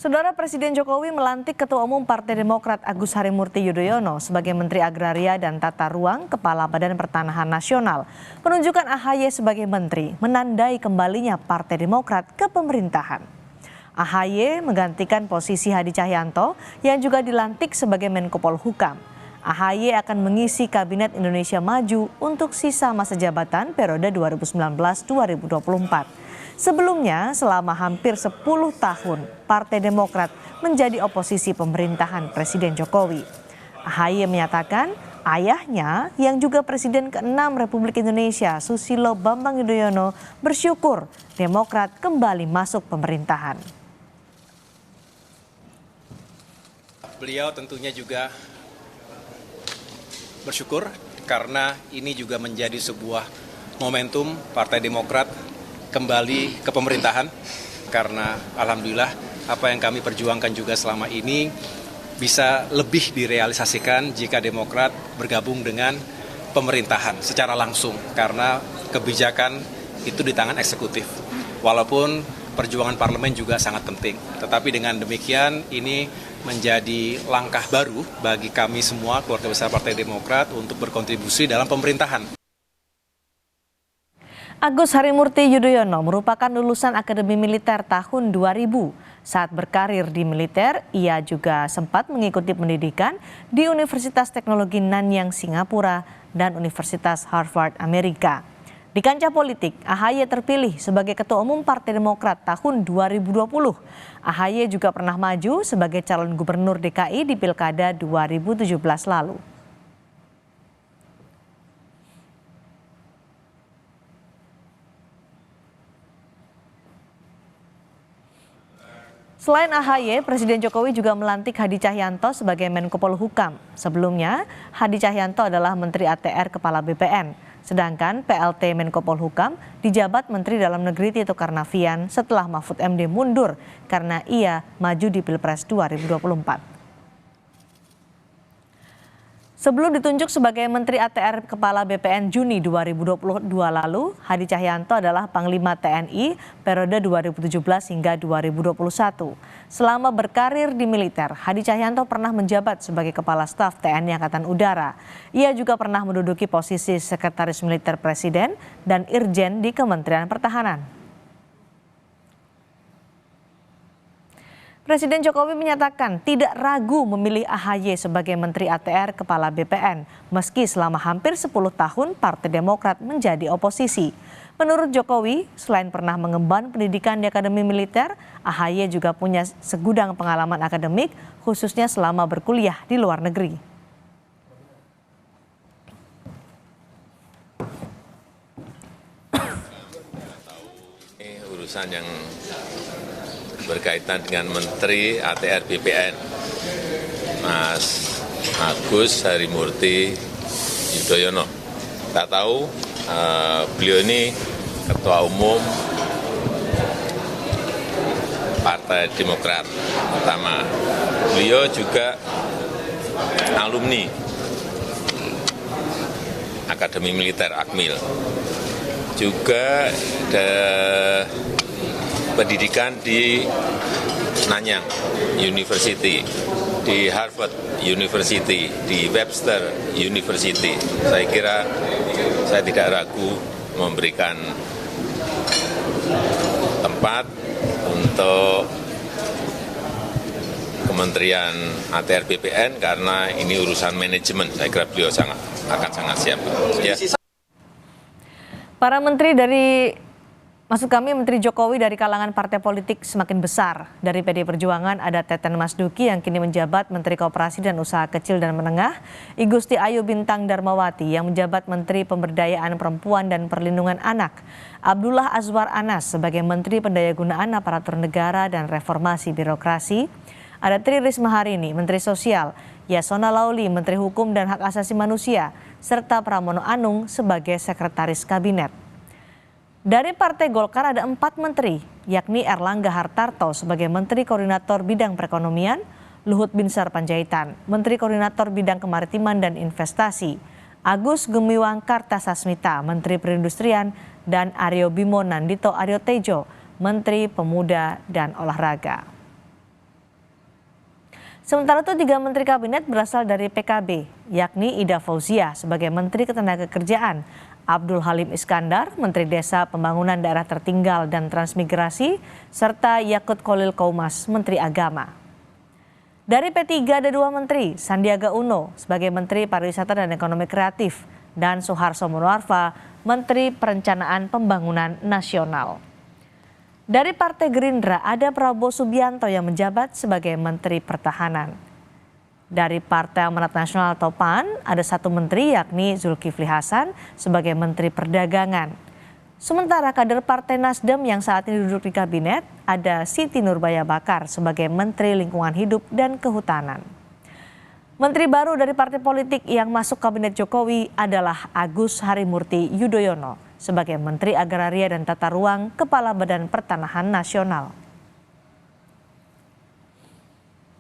Saudara Presiden Jokowi melantik Ketua Umum Partai Demokrat Agus Harimurti Yudhoyono sebagai Menteri Agraria dan Tata Ruang Kepala Badan Pertanahan Nasional. Penunjukan AHY sebagai Menteri menandai kembalinya Partai Demokrat ke pemerintahan. AHY menggantikan posisi Hadi Cahyanto yang juga dilantik sebagai Menko Polhukam. AHY akan mengisi Kabinet Indonesia Maju untuk sisa masa jabatan periode 2019-2024. Sebelumnya, selama hampir 10 tahun, Partai Demokrat menjadi oposisi pemerintahan Presiden Jokowi. AHY menyatakan ayahnya yang juga Presiden ke-6 Republik Indonesia, Susilo Bambang Yudhoyono, bersyukur Demokrat kembali masuk pemerintahan. Beliau tentunya juga bersyukur karena ini juga menjadi sebuah momentum Partai Demokrat kembali ke pemerintahan, karena alhamdulillah apa yang kami perjuangkan juga selama ini bisa lebih direalisasikan jika Demokrat bergabung dengan pemerintahan secara langsung, karena kebijakan itu di tangan eksekutif. Walaupun perjuangan parlemen juga sangat penting, tetapi dengan demikian ini menjadi langkah baru bagi kami semua keluarga besar Partai Demokrat untuk berkontribusi dalam pemerintahan. Agus Harimurti Yudhoyono merupakan lulusan Akademi Militer tahun 2000. Saat berkarir di militer, ia juga sempat mengikuti pendidikan di Universitas Teknologi Nanyang, Singapura, dan Universitas Harvard, Amerika. Di kancah politik, AHY terpilih sebagai Ketua Umum Partai Demokrat tahun 2020. AHY juga pernah maju sebagai calon gubernur DKI di Pilkada 2017 lalu. Selain AHY, Presiden Jokowi juga melantik Hadi Cahyanto sebagai Menko Polhukam. Sebelumnya, Hadi Cahyanto adalah Menteri ATR Kepala BPN. Sedangkan PLT Menko Polhukam dijabat Menteri Dalam Negeri Tito Karnavian setelah Mahfud MD mundur karena ia maju di Pilpres 2024. Sebelum ditunjuk sebagai Menteri ATR Kepala BPN Juni 2022 lalu, Hadi Cahyanto adalah Panglima TNI periode 2017 hingga 2021. Selama berkarir di militer, Hadi Cahyanto pernah menjabat sebagai Kepala Staf TNI Angkatan Udara. Ia juga pernah menduduki posisi Sekretaris Militer Presiden dan Irjen di Kementerian Pertahanan. Presiden Jokowi menyatakan tidak ragu memilih AHY sebagai Menteri ATR Kepala BPN, meski selama hampir 10 tahun Partai Demokrat menjadi oposisi. Menurut Jokowi, selain pernah mengemban pendidikan di Akademi Militer, AHY juga punya segudang pengalaman akademik, khususnya selama berkuliah di luar negeri. Urusan yang berkaitan dengan Menteri ATR BPN, Mas Agus Harimurti Yudhoyono. Kita tahu beliau ini Ketua Umum Partai Demokrat pertama. Beliau juga alumni Akademi Militer Akmil. Juga ada pendidikan di Nanyang University, di Harvard University, di Webster University. Saya kira saya tidak ragu memberikan tempat untuk Kementerian ATR BPN karena ini urusan manajemen. Saya kira beliau akan sangat siap. Ya. Para menteri Menteri Jokowi dari kalangan partai politik semakin besar. Dari PD Perjuangan ada Teten Mas Duki yang kini menjabat Menteri Koperasi dan Usaha Kecil dan Menengah, Igusti Ayu Bintang Darmawati yang menjabat Menteri Pemberdayaan Perempuan dan Perlindungan Anak, Abdullah Azwar Anas sebagai Menteri Pendayagunaan Aparatur Negara dan Reformasi Birokrasi, ada Tri Risma Harini, Menteri Sosial, Yasona Lauli, Menteri Hukum dan Hak Asasi Manusia, serta Pramono Anung sebagai Sekretaris Kabinet. Dari Partai Golkar ada 4 menteri, yakni Erlangga Hartarto sebagai Menteri Koordinator Bidang Perekonomian, Luhut Binsar Panjaitan, Menteri Koordinator Bidang Kemaritiman dan Investasi, Agus Gumiwang Kartasasmita, Menteri Perindustrian, dan Aryo Bimo Nandito Aryo Tejo, Menteri Pemuda dan Olahraga. Sementara itu 3 menteri kabinet berasal dari PKB, yakni Ida Fauzia sebagai Menteri Ketenagakerjaan, Abdul Halim Iskandar, Menteri Desa Pembangunan Daerah Tertinggal dan Transmigrasi, serta Yakut Kholil Qaumas, Menteri Agama. Dari P3 ada 2 menteri, Sandiaga Uno sebagai Menteri Pariwisata dan Ekonomi Kreatif, dan Suharso Monoarfa, Menteri Perencanaan Pembangunan Nasional. Dari Partai Gerindra ada Prabowo Subianto yang menjabat sebagai Menteri Pertahanan. Dari Partai Amanat Nasional atau PAN ada 1 menteri yakni Zulkifli Hasan sebagai Menteri Perdagangan. Sementara kader Partai Nasdem yang saat ini duduk di kabinet ada Siti Nurbaya Bakar sebagai Menteri Lingkungan Hidup dan Kehutanan. Menteri baru dari partai politik yang masuk kabinet Jokowi adalah Agus Harimurti Yudhoyono sebagai Menteri Agraria dan Tata Ruang Kepala Badan Pertanahan Nasional.